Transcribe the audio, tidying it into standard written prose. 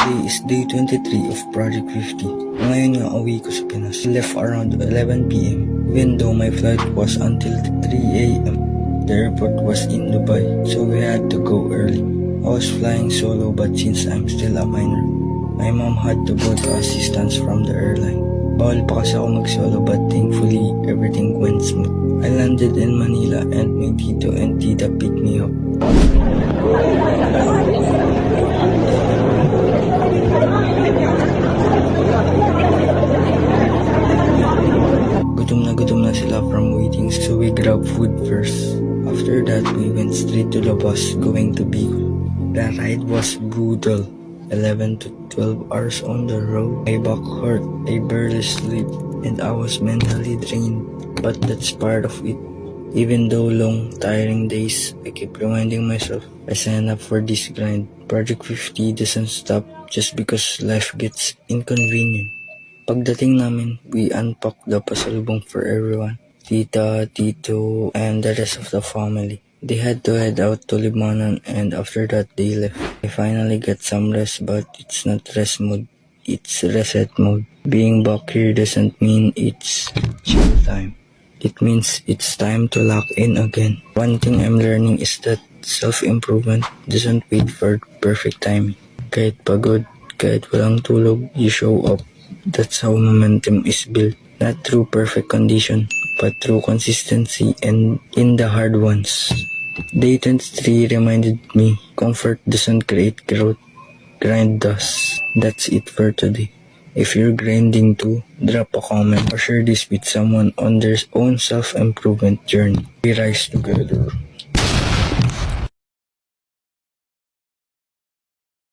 Today is day 23 of Project 50. Ngayon nga uwi ko sa Pinas. I left around 11 PM. Even though my flight was until 3 AM. The airport was in Dubai, so we had to go early. I was flying solo, but since I'm still a minor, my mom had to go to assistance from the airline. Bawal pa kasi ako mag-solo, but thankfully everything went smooth. I landed in Manila and my tito and tita picked me up. Gutom na sila from waiting, so we grabbed food first. After that, we went straight to the bus going to Bicol. The ride was brutal. 11 to 12 hours on the road. My back hurt, I barely sleep, and I was mentally drained. But that's part of it. Even though long, tiring days, I keep reminding myself I signed up for this grind. Project 50 doesn't stop just because life gets inconvenient. Pagdating namin, we unpacked the pasalubong for everyone. Tita, tito, and the rest of the family. They had to head out to Limanan, and after that they left. I finally got some rest, but it's not rest mode, it's reset mode. Being back here doesn't mean it's chill time. It means it's time to lock in again. One thing I'm learning is that self-improvement doesn't wait for perfect timing. Kahit pagod, kahit walang tulog, you show up. That's how momentum is built. Not through perfect condition, but through consistency and in the hard ones. Day 23 reminded me, comfort doesn't create growth, grind does. That's it for today. If you're grinding too, drop a comment or share this with someone on their own self-improvement journey. We rise together.